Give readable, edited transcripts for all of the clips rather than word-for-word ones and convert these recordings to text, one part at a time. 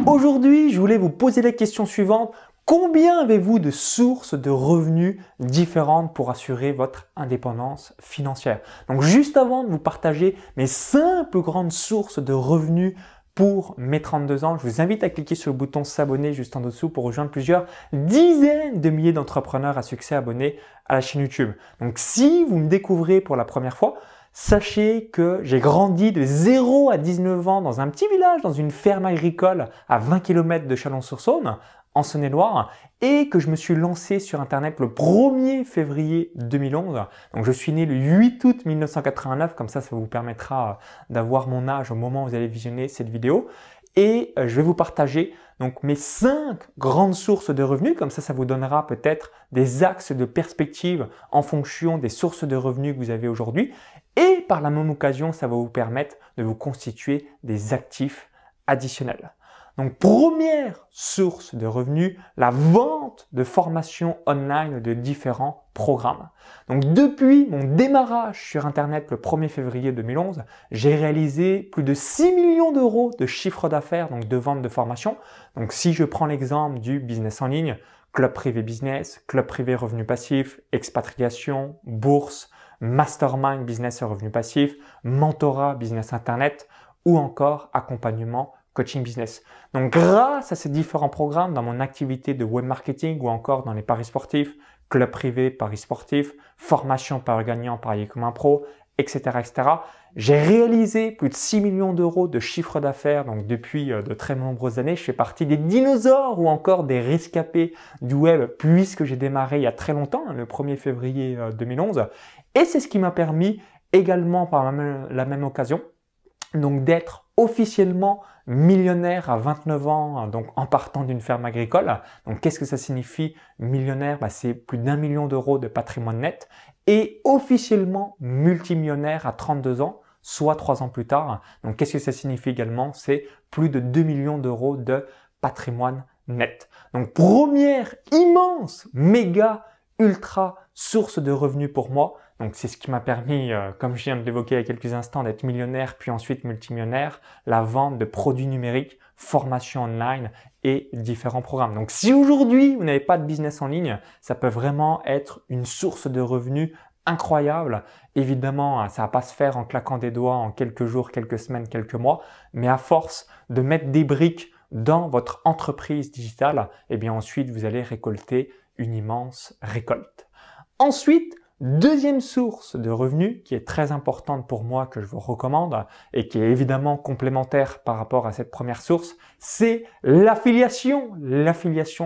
Aujourd'hui, je voulais vous poser la question suivante. Combien avez-vous de sources de revenus différentes pour assurer votre indépendance financière? Donc juste avant de vous partager mes 5 plus grandes sources de revenus pour mes 32 ans, je vous invite à cliquer sur le bouton s'abonner juste en dessous pour rejoindre plusieurs dizaines de milliers d'entrepreneurs à succès abonnés à la chaîne YouTube. Donc si vous me découvrez pour la première fois, sachez que j'ai grandi de 0 à 19 ans dans un petit village, dans une ferme agricole à 20 km de Chalon-sur-Saône, en Saône-et-Loire, et que je me suis lancé sur Internet le 1er février 2011. Donc je suis né le 8 août 1989, comme ça vous permettra d'avoir mon âge au moment où vous allez visionner cette vidéo. Et je vais vous partager donc mes 5 grandes sources de revenus, comme ça vous donnera peut-être des axes de perspective en fonction des sources de revenus que vous avez aujourd'hui. Et par la même occasion, ça va vous permettre de vous constituer des actifs additionnels. Donc, première source de revenus, la vente de formations online de différents programmes. Donc, depuis mon démarrage sur Internet le 1er février 2011, j'ai réalisé plus de 6 millions d'euros de chiffre d'affaires, donc de vente de formations. Donc, si je prends l'exemple du business en ligne, club privé business, club privé revenu passif, expatriation, bourse, mastermind business et revenu passif, mentorat business internet ou encore accompagnement coaching business. Donc grâce à ces différents programmes dans mon activité de web marketing ou encore dans les paris sportifs, club privé, paris sportifs, formation paris gagnant, parier comme un pro, etc., etc., j'ai réalisé plus de 6 millions d'euros de chiffre d'affaires. Donc depuis de très nombreuses années, je fais partie des dinosaures ou encore des rescapés du web puisque j'ai démarré il y a très longtemps, le 1er février 2011. Et c'est ce qui m'a permis également par la même occasion donc d'être officiellement millionnaire à 29 ans, donc en partant d'une ferme agricole. Donc qu'est-ce que ça signifie millionnaire? C'est plus d'1 million d'euros de patrimoine net et officiellement multimillionnaire à 32 ans, soit 3 ans plus tard. Donc qu'est-ce que ça signifie également? C'est plus de 2 millions d'euros de patrimoine net. Donc première immense, méga, ultra source de revenus pour moi. Donc c'est ce qui m'a permis, comme je viens de l'évoquer il y a quelques instants, d'être millionnaire puis ensuite multimillionnaire, la vente de produits numériques, formation online et différents programmes. Donc si aujourd'hui vous n'avez pas de business en ligne, ça peut vraiment être une source de revenus incroyable. Évidemment, ça va pas se faire en claquant des doigts en quelques jours, quelques semaines, quelques mois, mais à force de mettre des briques dans votre entreprise digitale, et bien ensuite vous allez récolter une immense récolte. Ensuite, deuxième source de revenus qui est très importante pour moi, que je vous recommande et qui est évidemment complémentaire par rapport à cette première source, c'est l'affiliation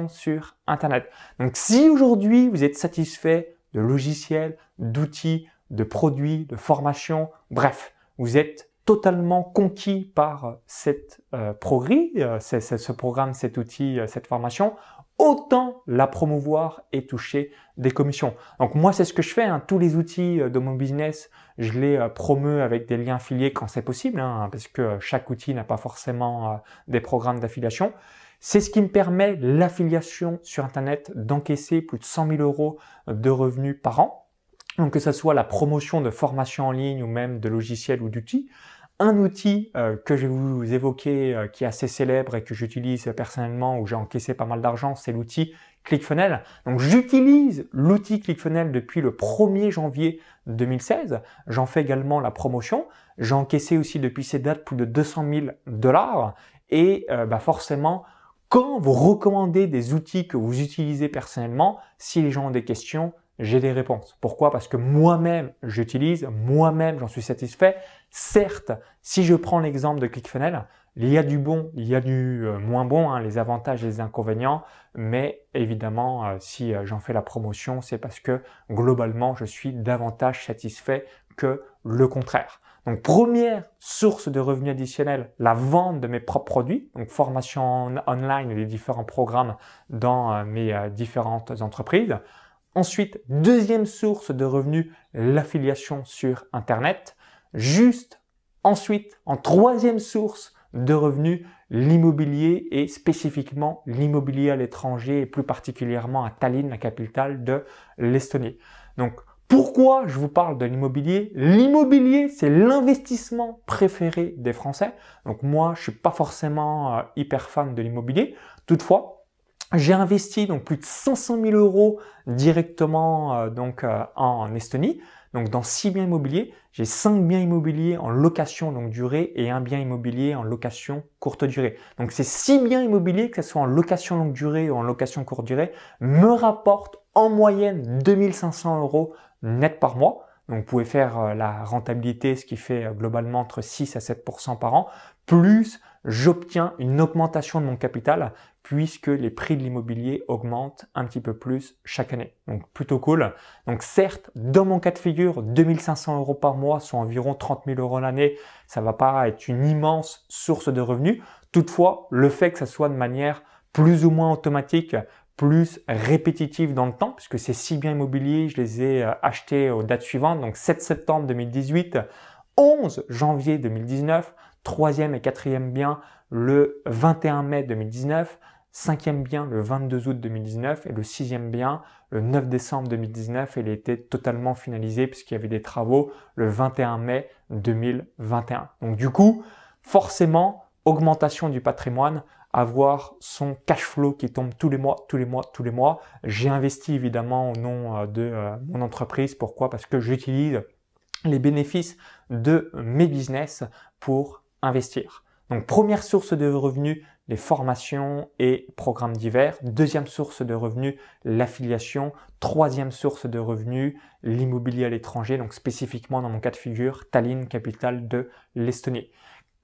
sur Internet. Donc si aujourd'hui vous êtes satisfait de logiciels, d'outils, de produits, de formations, bref, vous êtes totalement conquis par cette ce programme, cet outil, cette formation, autant la promouvoir et toucher des commissions. Donc moi, c'est ce que je fais. Tous les outils de mon business, je les promeux avec des liens affiliés quand c'est possible, parce que chaque outil n'a pas forcément des programmes d'affiliation. C'est ce qui me permet, l'affiliation sur Internet, d'encaisser plus de 100 000 euros de revenus par an. Donc que ce soit la promotion de formations en ligne ou même de logiciels ou d'outils. Un outil que je vais vous évoquer qui est assez célèbre et que j'utilise personnellement, où j'ai encaissé pas mal d'argent, c'est l'outil ClickFunnels. Donc j'utilise l'outil ClickFunnels depuis le 1er janvier 2016. J'en fais également la promotion. J'ai encaissé aussi depuis ces dates plus de 200 000 $. Et forcément, quand vous recommandez des outils que vous utilisez personnellement, si les gens ont des questions, j'ai des réponses. Pourquoi? Parce que moi-même, j'utilise, moi-même, j'en suis satisfait. Certes, si je prends l'exemple de ClickFunnels, il y a du bon, il y a du moins bon, les avantages et les inconvénients, mais évidemment, si j'en fais la promotion, c'est parce que globalement, je suis davantage satisfait que le contraire. Donc, première source de revenus additionnels, la vente de mes propres produits, donc formation online et les différents programmes dans mes différentes entreprises. Ensuite, deuxième source de revenus, l'affiliation sur Internet. Juste ensuite, en troisième source de revenus, l'immobilier et spécifiquement l'immobilier à l'étranger et plus particulièrement à Tallinn, la capitale de l'Estonie. Donc, Pourquoi je vous parle de l'immobilier? L'immobilier, c'est l'investissement préféré des Français. Donc moi, je suis pas forcément hyper fan de l'immobilier. Toutefois, j'ai investi donc plus de 500 000 euros directement en Estonie. Donc dans 6 biens immobiliers, j'ai 5 biens immobiliers en location longue durée et un bien immobilier en location courte durée. Donc ces 6 biens immobiliers, que ce soit en location longue durée ou en location courte durée, me rapportent en moyenne 2500 euros net par mois. Donc vous pouvez faire la rentabilité, ce qui fait globalement entre 6 à 7% par an, plus j'obtiens une augmentation de mon capital puisque les prix de l'immobilier augmentent un petit peu plus chaque année. Donc plutôt cool. Donc certes, dans mon cas de figure, 2500 euros par mois, soit environ 30 000 euros l'année, ça va pas être une immense source de revenus. Toutefois, le fait que ça soit de manière plus ou moins automatique, plus répétitive dans le temps, puisque ces 6 biens immobiliers, je les ai achetés aux dates suivantes, donc 7 septembre 2018, 11 janvier 2019, 3e et 4e bien le 21 mai 2019, 5e bien le 22 août 2019 et le 6e bien le 9 décembre 2019 et il était totalement finalisé puisqu'il y avait des travaux le 21 mai 2021. Donc du coup, forcément, augmentation du patrimoine, avoir son cash flow qui tombe tous les mois. J'ai investi évidemment au nom de mon entreprise. Pourquoi? Parce que j'utilise les bénéfices de mes business pour investir. Donc première source de revenus, les formations et programmes divers. Deuxième source de revenus, l'affiliation. Troisième source de revenus, l'immobilier à l'étranger. Donc spécifiquement dans mon cas de figure, Tallinn, capitale de l'Estonie.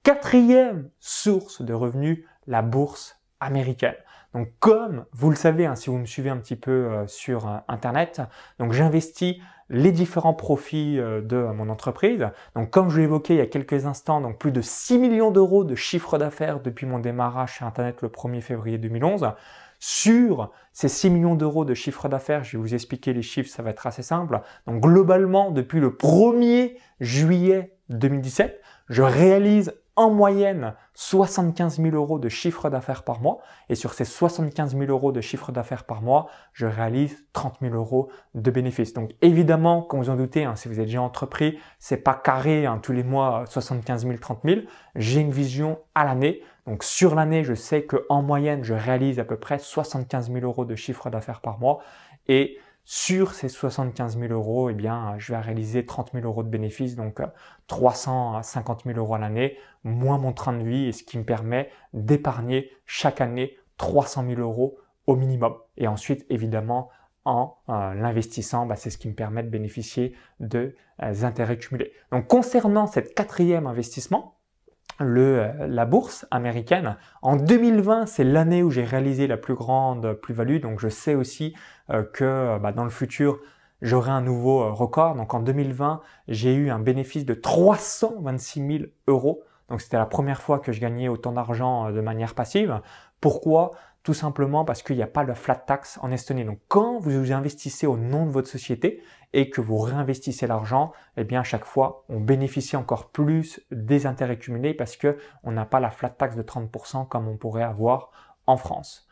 Quatrième source de revenus, la bourse américaine. Donc comme vous le savez, si vous me suivez un petit peu sur Internet, donc j'investis les différents profits de mon entreprise. Donc comme je l'ai évoqué il y a quelques instants, donc plus de 6 millions d'euros de chiffre d'affaires depuis mon démarrage sur Internet le 1er février 2011. Sur ces 6 millions d'euros de chiffre d'affaires, je vais vous expliquer les chiffres, ça va être assez simple. Donc globalement, depuis le 1er juillet 2017, je réalise en moyenne 75 000 euros de chiffre d'affaires par mois. Et sur ces 75 000 euros de chiffre d'affaires par mois, je réalise 30 000 euros de bénéfices. Donc évidemment, comme vous en doutez, si vous êtes déjà entrepris, c'est pas carré tous les mois 75 000, 30 000. J'ai une vision à l'année. Donc sur l'année, je sais qu'en moyenne, je réalise à peu près 75 000 euros de chiffre d'affaires par mois. Et sur ces 75 000 euros, je vais réaliser 30 000 euros de bénéfices, donc 350 000 euros à l'année, moins mon train de vie, et ce qui me permet d'épargner chaque année 300 000 euros au minimum. Et ensuite, évidemment, en l'investissant, c'est ce qui me permet de bénéficier de intérêts cumulés. Donc, concernant cette quatrième investissement, la bourse américaine. En 2020, c'est l'année où j'ai réalisé la plus grande plus-value. Donc, je sais aussi que dans le futur, j'aurai un nouveau record. Donc, en 2020, j'ai eu un bénéfice de 326 000 euros. Donc, c'était la première fois que je gagnais autant d'argent de manière passive. Pourquoi? Tout simplement parce qu'il n'y a pas de flat tax en Estonie. Donc, quand vous investissez au nom de votre société et que vous réinvestissez l'argent, à chaque fois, on bénéficie encore plus des intérêts cumulés parce que on n'a pas la flat tax de 30% comme on pourrait avoir en France.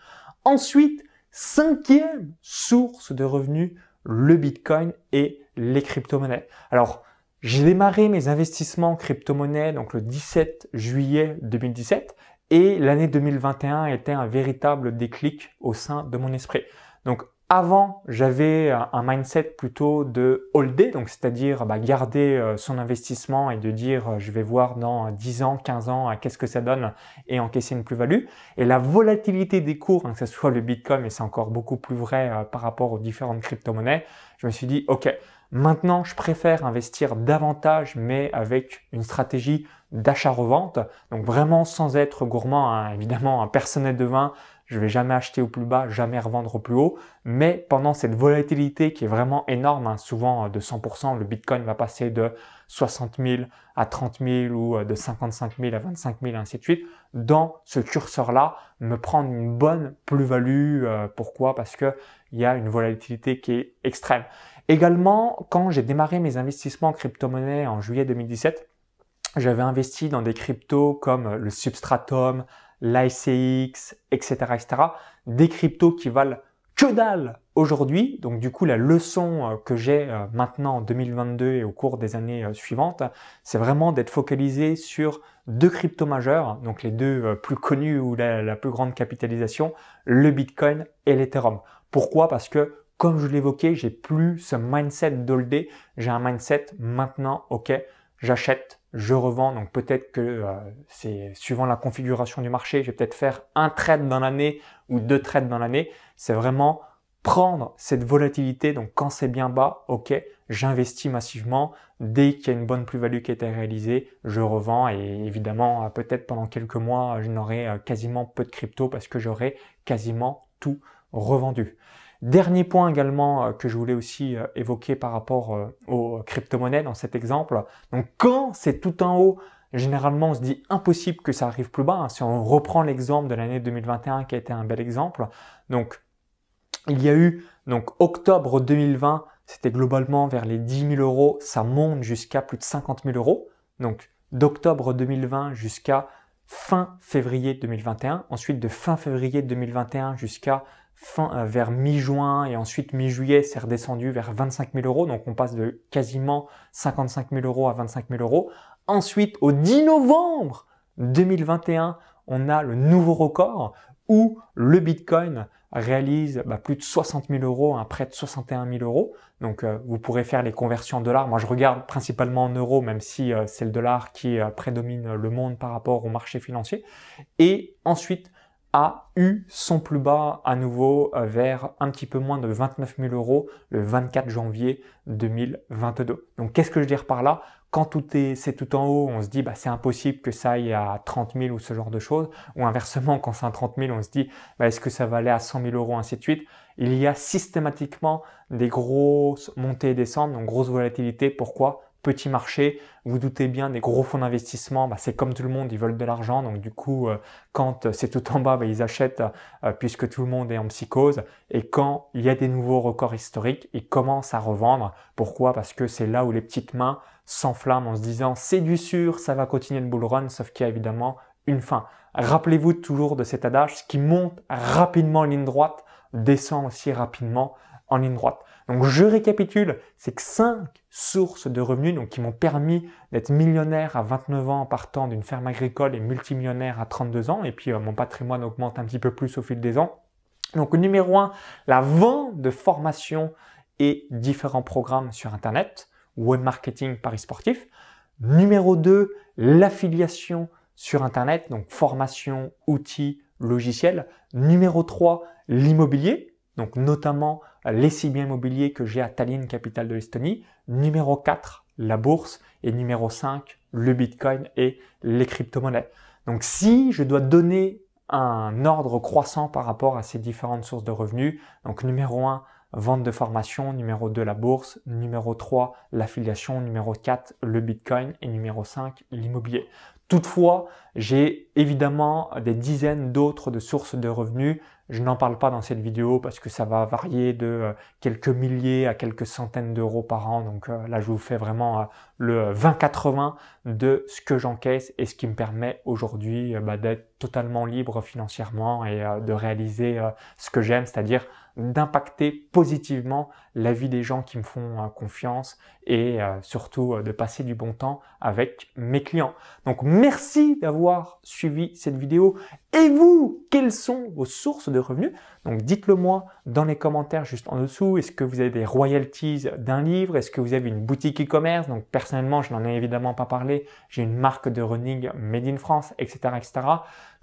Ensuite, cinquième source de revenus, le Bitcoin et les crypto-monnaies. Alors, j'ai démarré mes investissements en crypto-monnaie donc le 17 juillet 2017. Et l'année 2021 était un véritable déclic au sein de mon esprit. Donc avant, j'avais un mindset plutôt de holder, donc c'est-à-dire garder son investissement et de dire je vais voir dans 10 ans, 15 ans qu'est-ce que ça donne et encaisser une plus-value. Et la volatilité des cours, que ce soit le Bitcoin, mais c'est encore beaucoup plus vrai par rapport aux différentes crypto-monnaies, je me suis dit ok, maintenant je préfère investir davantage mais avec une stratégie d'achat-revente, donc vraiment sans être gourmand, évidemment un personnel de vin, je vais jamais acheter au plus bas, jamais revendre au plus haut, mais pendant cette volatilité qui est vraiment énorme, souvent de 100%, le Bitcoin va passer de 60 000 à 30 000 ou de 55 000 à 25 000, ainsi de suite. Dans ce curseur-là, me prendre une bonne plus-value. Pourquoi? Parce que il y a une volatilité qui est extrême. Également, quand j'ai démarré mes investissements en crypto-monnaie en juillet 2017, j'avais investi dans des cryptos comme le Substratum, l'ACX, etc., etc. Des cryptos qui valent que dalle aujourd'hui, donc du coup la leçon que j'ai maintenant en 2022 et au cours des années suivantes, c'est vraiment d'être focalisé sur deux cryptos majeurs, donc les deux plus connus ou la plus grande capitalisation, le Bitcoin et l'Ethereum. Pourquoi? Parce que comme je l'évoquais, j'ai plus ce mindset d'holder, j'ai un mindset maintenant, ok, j'achète, je revends, donc peut-être que c'est suivant la configuration du marché, je vais peut-être faire un trade dans l'année ou deux trades dans l'année. C'est vraiment prendre cette volatilité, donc quand c'est bien bas, ok, j'investis massivement. Dès qu'il y a une bonne plus-value qui a été réalisée, je revends et évidemment, peut-être pendant quelques mois, je n'aurai quasiment peu de crypto parce que j'aurai quasiment tout revendu. Dernier point également que je voulais aussi évoquer par rapport aux crypto-monnaies dans cet exemple. Donc quand c'est tout en haut, généralement on se dit impossible que ça arrive plus bas. Si on reprend l'exemple de l'année 2021 qui a été un bel exemple. Donc il y a eu donc octobre 2020, c'était globalement vers les 10 000 euros, ça monte jusqu'à plus de 50 000 euros. Donc d'octobre 2020 jusqu'à fin février 2021. Ensuite de fin février 2021 jusqu'à vers mi-juin et ensuite mi-juillet, c'est redescendu vers 25 000 euros. Donc on passe de quasiment 55 000 euros à 25 000 euros. Ensuite, au 10 novembre 2021, on a le nouveau record où le Bitcoin réalise plus de 60 000 euros, près de 61 000 euros. Donc vous pourrez faire les conversions en dollars. Moi je regarde principalement en euros, même si c'est le dollar qui prédomine le monde par rapport au marché financier. Et ensuite, a eu son plus bas à nouveau vers un petit peu moins de 29 000 euros le 24 janvier 2022. Donc qu'est-ce que je veux dire par là? Quand c'est tout en haut, on se dit c'est impossible que ça aille à 30 000 ou ce genre de choses. Ou inversement, quand c'est à 30 000, on se dit est-ce que ça va aller à 100 000 euros, ainsi de suite. Il y a systématiquement des grosses montées et descentes, donc grosse volatilité. Pourquoi? Petit marché, vous doutez bien, des gros fonds d'investissement, c'est comme tout le monde, ils veulent de l'argent. Donc du coup, quand c'est tout en bas, ils achètent puisque tout le monde est en psychose. Et quand il y a des nouveaux records historiques, ils commencent à revendre. Pourquoi? Parce que c'est là où les petites mains s'enflamment en se disant c'est du sûr, ça va continuer le bull run, sauf qu'il y a évidemment une fin. Rappelez-vous toujours de cet adage, ce qui monte rapidement en ligne droite descend aussi rapidement en ligne droite. Donc je récapitule, c'est que 5 sources de revenus qui m'ont permis d'être millionnaire à 29 ans en partant d'une ferme agricole et multimillionnaire à 32 ans. Et puis mon patrimoine augmente un petit peu plus au fil des ans. Donc numéro 1, la vente de formations et différents programmes sur Internet, web marketing, paris sportif. Numéro 2, l'affiliation sur Internet, donc formation, outils, logiciels. Numéro 3, l'immobilier. Donc notamment les 6 biens immobiliers que j'ai à Tallinn, capitale de l'Estonie. Numéro 4, la bourse. Et numéro 5, le Bitcoin et les crypto-monnaies. Donc si je dois donner un ordre croissant par rapport à ces différentes sources de revenus, donc numéro 1, vente de formation, numéro 2, la bourse, numéro 3, l'affiliation, numéro 4, le Bitcoin et numéro 5, l'immobilier. Toutefois, j'ai évidemment des dizaines d'autres de sources de revenus. Je n'en parle pas dans cette vidéo parce que ça va varier de quelques milliers à quelques centaines d'euros par an. Donc là, je vous fais vraiment le 20-80 de ce que j'encaisse et ce qui me permet aujourd'hui d'être totalement libre financièrement et de réaliser ce que j'aime, c'est-à-dire d'impacter positivement la vie des gens qui me font confiance et surtout de passer du bon temps avec mes clients. Donc merci d'avoir suivi cette vidéo. Et vous, quelles sont vos sources de revenus? Donc dites-le moi dans les commentaires juste en dessous. Est-ce que vous avez des royalties d'un livre? Est-ce que vous avez une boutique e-commerce? Donc personnellement, je n'en ai évidemment pas parlé. J'ai une marque de running made in France, etc., etc.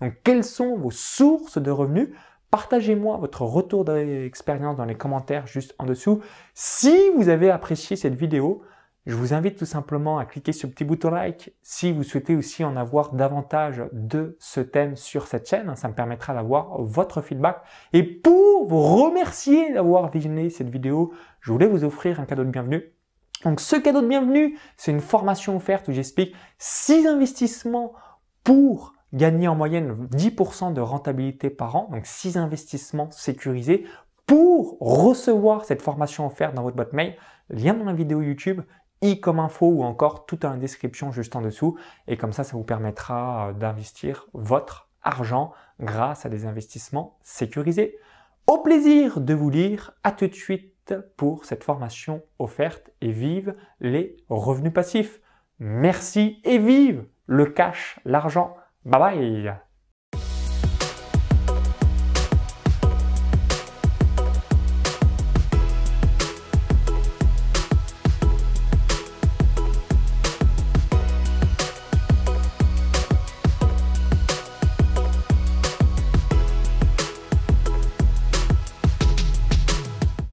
Donc quelles sont vos sources de revenus? Partagez-moi votre retour d'expérience dans les commentaires juste en dessous. Si vous avez apprécié cette vidéo, je vous invite tout simplement à cliquer sur le petit bouton like si vous souhaitez aussi en avoir davantage de ce thème sur cette chaîne. Ça me permettra d'avoir votre feedback. Et pour vous remercier d'avoir visionné cette vidéo, je voulais vous offrir un cadeau de bienvenue. Donc ce cadeau de bienvenue, c'est une formation offerte où j'explique 6 investissements pour gagner en moyenne 10% de rentabilité par an, donc 6 investissements sécurisés. Pour recevoir cette formation offerte dans votre boîte mail, lien dans la vidéo YouTube, i comme info ou encore tout dans la description juste en dessous. Et comme ça vous permettra d'investir votre argent grâce à des investissements sécurisés. Au plaisir de vous lire. À tout de suite pour cette formation offerte et vive les revenus passifs. Merci et vive le cash, l'argent. Bye bye.